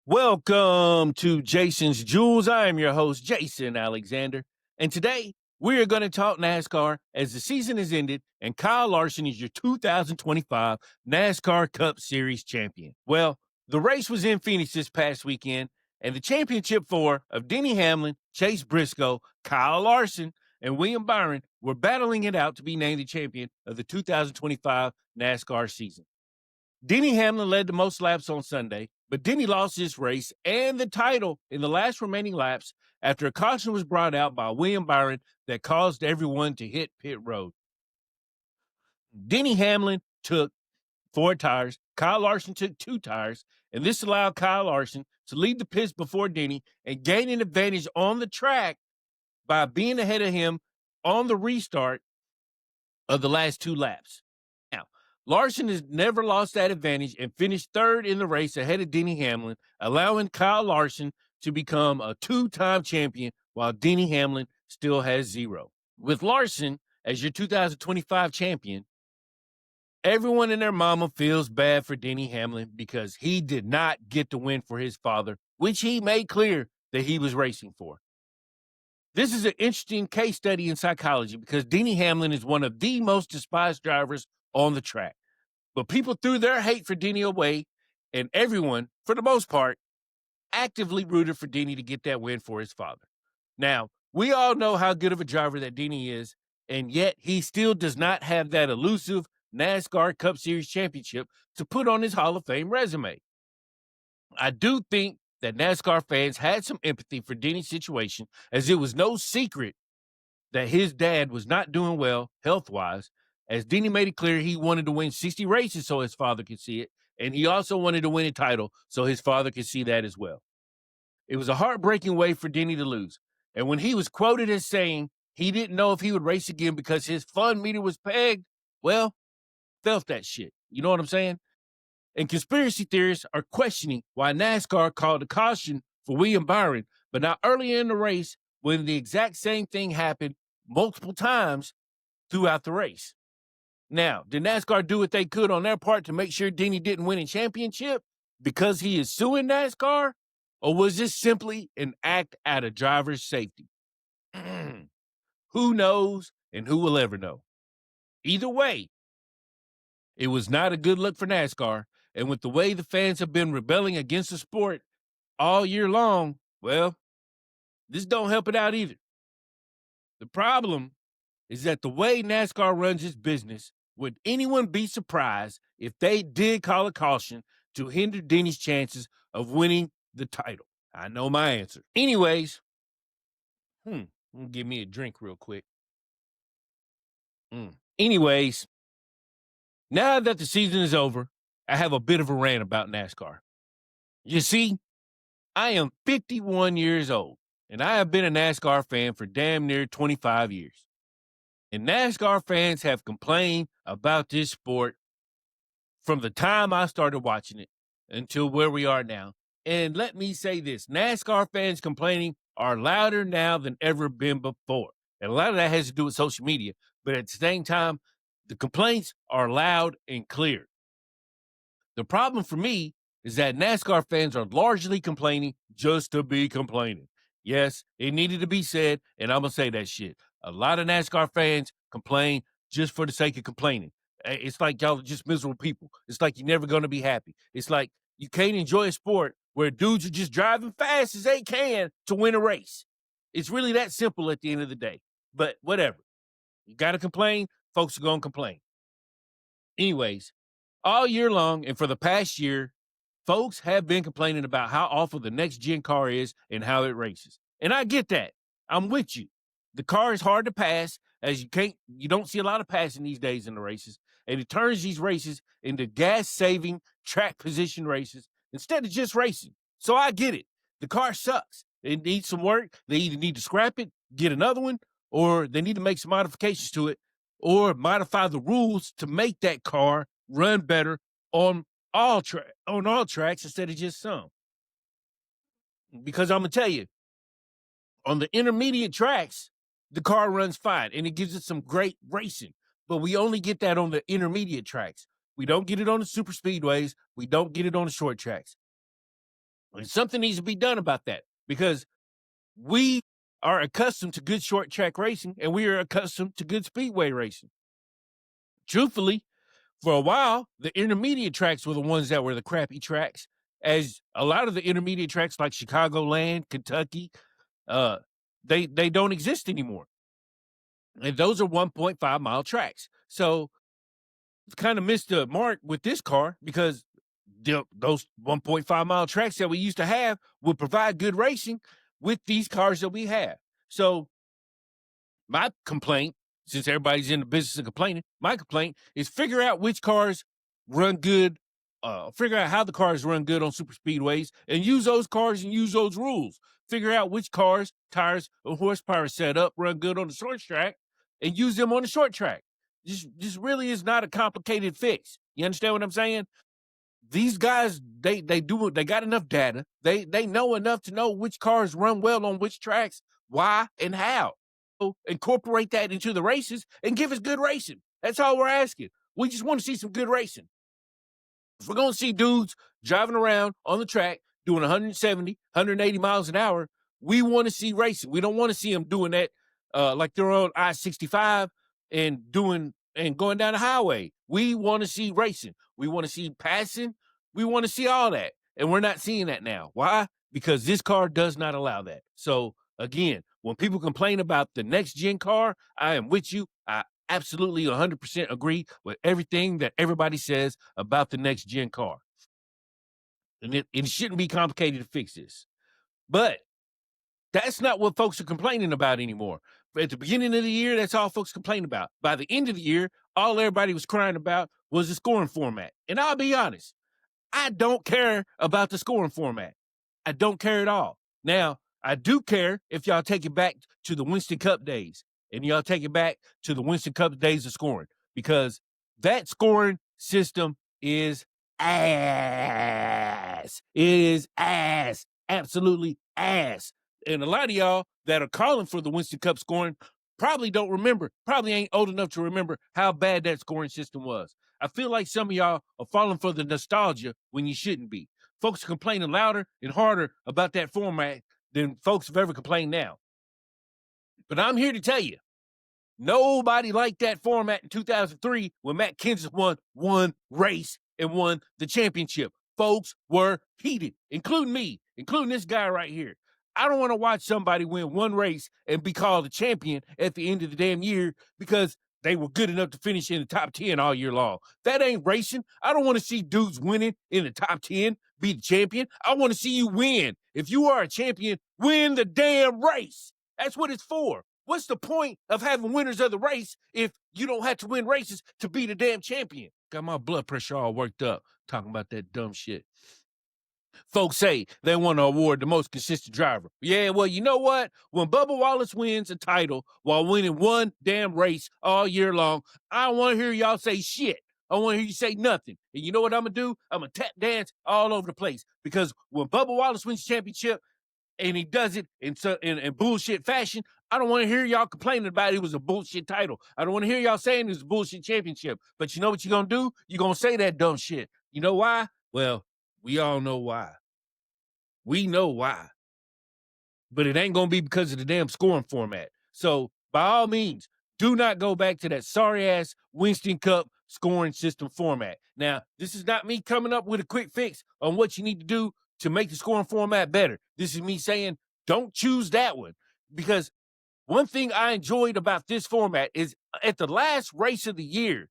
Welcome to Jason's Jewels. I am your host, Jason Alexander. And today we are going to talk NASCAR as the season has ended and Kyle Larson is your 2025 NASCAR Cup Series champion. Well, the race was in Phoenix this past weekend, and the championship four of Denny Hamlin, Chase Briscoe, Kyle Larson, and William Byron were battling it out to be named the champion of the 2025 NASCAR season. Denny Hamlin led the most laps on Sunday, but Denny lost his race and the title in the last remaining laps after a caution was brought out by William Byron that caused everyone to hit pit road. Denny Hamlin took 4 tires, Kyle Larson took 2 tires, and this allowed Kyle Larson to lead the pits before Denny and gain an advantage on the track by being ahead of him on the restart of the last 2 laps. Now, Larson has never lost that advantage and finished third in the race ahead of Denny Hamlin, allowing Kyle Larson to become a 2-time champion while Denny Hamlin still has 0. With Larson as your 2025 champion, everyone and their mama feels bad for Denny Hamlin because he did not get the win for his father, which he made clear that he was racing for. This is an interesting case study in psychology because Denny Hamlin is one of the most despised drivers on the track. But people threw their hate for Denny away, and everyone, for the most part, actively rooted for Denny to get that win for his father. Now, we all know how good of a driver that Denny is, and yet he still does not have that elusive NASCAR Cup Series championship to put on his Hall of Fame resume. I do think that NASCAR fans had some empathy for Denny's situation, as it was no secret that his dad was not doing well health-wise, as Denny made it clear he wanted to win 60 races so his father could see it, and he also wanted to win a title so his father could see that as well. It was a heartbreaking way for Denny to lose, and when he was quoted as saying he didn't know if he would race again because his fun meter was pegged, well, felt that shit. You know what I'm saying? And conspiracy theorists are questioning why NASCAR called a caution for William Byron, but not earlier in the race when the exact same thing happened multiple times throughout the race. Now, did NASCAR do what they could on their part to make sure Denny didn't win a championship because he is suing NASCAR? Or was this simply an act out of driver's safety? Who knows and who will ever know? Either way, it was not a good look for NASCAR. And with the way the fans have been rebelling against the sport all year long, well, this don't help it out either. The problem is that the way NASCAR runs its business, would anyone be surprised if they did call a caution to hinder Denny's chances of winning the title? I know my answer. Anyways, give me a drink real quick. Anyways, now that the season is over, I have a bit of a rant about NASCAR. You see, I am 51 years old, and I have been a NASCAR fan for damn near 25 years. And NASCAR fans have complained about this sport from the time I started watching it until where we are now. And let me say this, NASCAR fans complaining are louder now than ever been before. And a lot of that has to do with social media. But at the same time, the complaints are loud and clear. The problem for me is that NASCAR fans are largely complaining just to be complaining. Yes, it needed to be said, and I'm going to say that shit. A lot of NASCAR fans complain just for the sake of complaining. It's like y'all are just miserable people. It's like you're never going to be happy. It's like you can't enjoy a sport where dudes are just driving fast as they can to win a race. It's really that simple at the end of the day. But whatever. You got to complain, folks are going to complain. Anyways, all year long and for the past year, folks have been complaining about how awful the next gen car is and how it races. And I get that. I'm with you. The car is hard to pass, as you don't see a lot of passing these days in the races. And it turns these races into gas-saving track position races instead of just racing. So I get it. The car sucks. It needs some work. They either need to scrap it, get another one, or they need to make some modifications to it, or modify the rules to make that car run better on all tracks instead of just some. Because I'm going to tell you, on the intermediate tracks, the car runs fine, and it gives it some great racing. But we only get that on the intermediate tracks. We don't get it on the super speedways. We don't get it on the short tracks. And something needs to be done about that because we are accustomed to good short track racing and we are accustomed to good speedway racing. Truthfully, for a while, the intermediate tracks were the ones that were the crappy tracks, as a lot of the intermediate tracks like Chicagoland, Kentucky, they don't exist anymore. And those are 1.5-mile tracks. So kind of missed the mark with this car because those 1.5-mile tracks that we used to have would provide good racing with these cars that we have. So my complaint, since everybody's in the business of complaining, my complaint is figure out which cars run good, figure out how the cars run good on super speedways and use those cars and use those rules. Figure out which cars, tires, and horsepower setup run good on the short track and use them on the short track. This really is not a complicated fix. You understand what I'm saying? These guys, they got enough data. They know enough to know which cars run well on which tracks, why, and how. So incorporate that into the races and give us good racing. That's all we're asking. We just want to see some good racing. If we're going to see dudes driving around on the track doing 170, 180 miles an hour, we want to see racing. We don't want to see them doing that like they're on I-65 and going down the highway. We want to see racing. We want to see passing. We want to see all that. And we're not seeing that now. Why? Because this car does not allow that. So again, when people complain about the next gen car, I am with you. I absolutely 100% agree with everything that everybody says about the next gen car. And it shouldn't be complicated to fix this. But that's not what folks are complaining about anymore. At the beginning of the year, that's all folks complain about. By the end of the year, all everybody was crying about was the scoring format. And I'll be honest, I don't care about the scoring format. I don't care at all. Now, I do care if y'all take it back to the Winston Cup days and y'all take it back to the Winston Cup days of scoring because that scoring system is ass. It is ass. Absolutely ass. And a lot of y'all that are calling for the Winston Cup scoring probably don't remember, probably ain't old enough to remember how bad that scoring system was. I feel like some of y'all are falling for the nostalgia when you shouldn't be. Folks are complaining louder and harder about that format than folks have ever complained now. But I'm here to tell you, nobody liked that format in 2003 when Matt Kenseth won one race and won the championship. Folks were heated, including me, including this guy right here. I don't want to watch somebody win one race and be called a champion at the end of the damn year because they were good enough to finish in the top 10 all year long. That ain't racing. I don't want to see dudes winning in the top 10 be the champion. I want to see you win. If you are a champion, win the damn race. That's what it's for. What's the point of having winners of the race if you don't have to win races to be the damn champion? Got my blood pressure all worked up talking about that dumb shit. Folks say they want to award the most consistent driver. Yeah, well, you know what? When Bubba Wallace wins a title while winning one damn race all year long, I don't want to hear y'all say shit. I want to hear you say nothing. And you know what I'm going to do? I'm going to tap dance all over the place. Because when Bubba Wallace wins the championship and he does it in bullshit fashion, I don't want to hear y'all complaining about it was a bullshit title. I don't want to hear y'all saying it was a bullshit championship. But you know what you're going to do? You're going to say that dumb shit. You know why? Well, we all know why. We know why. But it ain't going to be because of the damn scoring format. So, by all means, do not go back to that sorry-ass Winston Cup scoring system format. Now, this is not me coming up with a quick fix on what you need to do to make the scoring format better. This is me saying, don't choose that one. Because one thing I enjoyed about this format is at the last race of the year,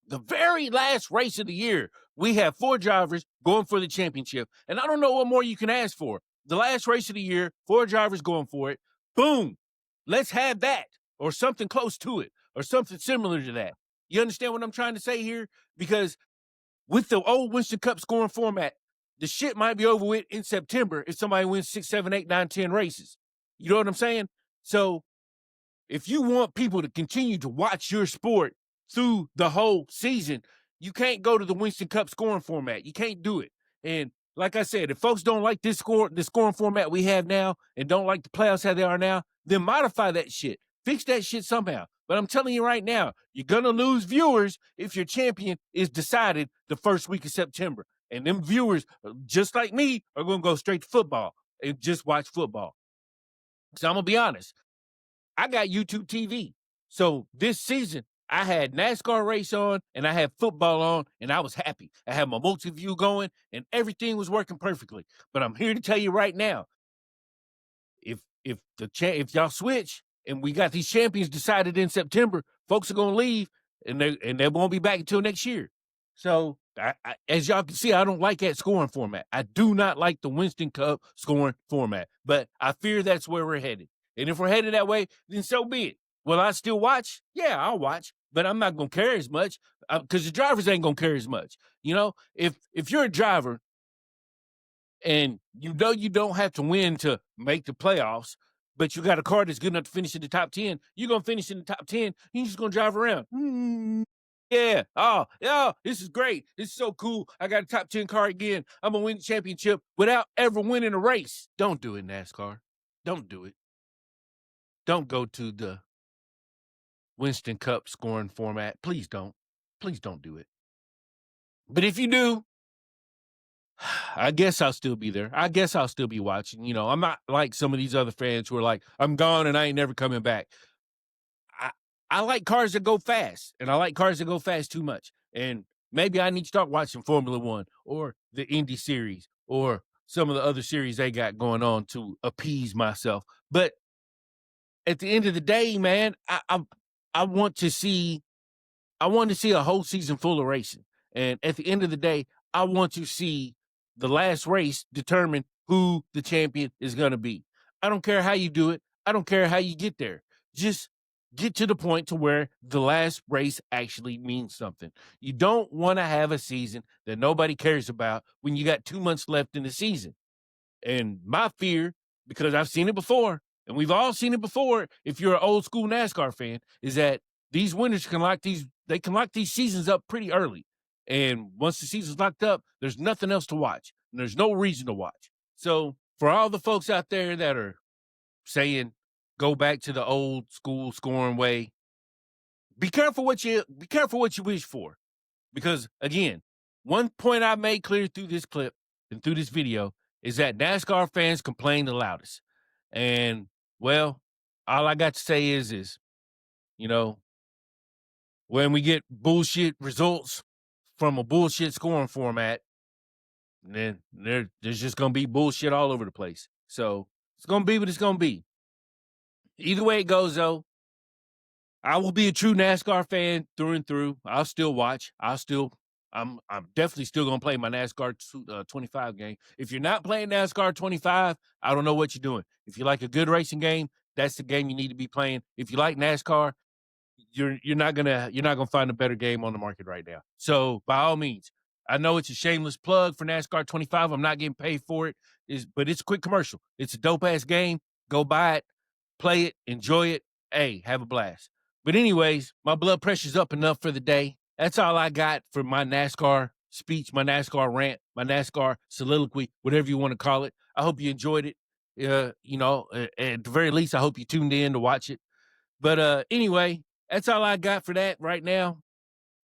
the very last race of the year, we have 4 drivers going for the championship. And I don't know what more you can ask for. The last race of the year, 4 drivers going for it. Boom. Let's have that or something close to it or something similar to that. You understand what I'm trying to say here? Because with the old Winston Cup scoring format, the shit might be over with in September if somebody wins 6, 7, 8, 9, 10 races. You know what I'm saying? So if you want people to continue to watch your sport through the whole season, you can't go to the Winston Cup scoring format. You can't do it. And like I said, if folks don't like the scoring format we have now and don't like the playoffs how they are now, then modify that shit. Fix that shit somehow. But I'm telling you right now, you're going to lose viewers if your champion is decided the first week of September. And them viewers, just like me, are going to go straight to football and just watch football. So I'm going to be honest. I got YouTube TV. So this season, I had NASCAR race on and I had football on, and I was happy. I had my multi-view going and everything was working perfectly. But I'm here to tell you right now, if y'all switch and we got these champions decided in September, folks are gonna leave and they won't be back until next year. So as y'all can see, I don't like that scoring format. I do not like the Winston Cup scoring format, but I fear that's where we're headed. And if we're headed that way, then so be it. Will I still watch? Yeah, I'll watch, but I'm not gonna care as much because the drivers ain't gonna care as much. You know, if you're a driver and you know you don't have to win to make the playoffs, but you got a car that's good enough to finish in the top 10, you're going to finish in the top 10, you're just going to drive around. Yeah. Oh, yeah, this is great. This is so cool. I got a top 10 car again. I'm going to win the championship without ever winning a race. Don't do it, NASCAR. Don't do it. Don't go to the Winston Cup scoring format. Please don't. Please don't do it. But if you do, I guess I'll still be there. I guess I'll still be watching. You know, I'm not like some of these other fans who are like, I'm gone and I ain't never coming back. I like cars that go fast, and I like cars that go fast too much. And maybe I need to start watching Formula One or the Indy series or some of the other series they got going on to appease myself. But at the end of the day, man, I want to see a whole season full of racing. And at the end of the day, I want to see the last race determine who the champion is going to be. I don't care how you do it. I don't care how you get there. Just get to the point to where the last race actually means something. You don't want to have a season that nobody cares about when you got 2 months left in the season. And my fear, because I've seen it before, and we've all seen it before, if you're an old school NASCAR fan, is that these winners can lock these seasons up pretty early. And once the season's locked up, there's nothing else to watch. And there's no reason to watch. So for all the folks out there that are saying go back to the old school scoring way, be careful what you wish for. Because again, one point I made clear through this clip and through this video is that NASCAR fans complain the loudest. And well, all I got to say is, you know, when we get bullshit results from a bullshit scoring format, then there's just gonna be bullshit all over the place. So it's gonna be what it's gonna be. Either way it goes, though, I will be a true NASCAR fan through and through. I'll still watch. I'm definitely still gonna play my NASCAR 25 game. If you're not playing NASCAR 25, I don't know what you're doing. If you like a good racing game, that's the game you need to be playing. If you like NASCAR, you're not gonna find a better game on the market right now. So by all means, I know it's a shameless plug for NASCAR 25. I'm not getting paid for it, but it's a quick commercial. It's a dope ass game. Go buy it, play it, enjoy it. Hey, have a blast. But anyways, my blood pressure's up enough for the day. That's all I got for my NASCAR speech, my NASCAR rant, my NASCAR soliloquy, whatever you want to call it. I hope you enjoyed it. At the very least, I hope you tuned in to watch it. But anyway, that's all I got for that right now.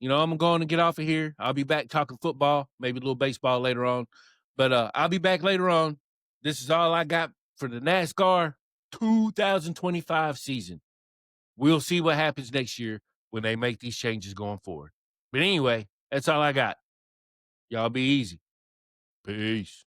You know, I'm going to get off of here. I'll be back talking football, maybe a little baseball later on. But I'll be back later on. This is all I got for the NASCAR 2025 season. We'll see what happens next year when they make these changes going forward. But anyway, that's all I got. Y'all be easy. Peace.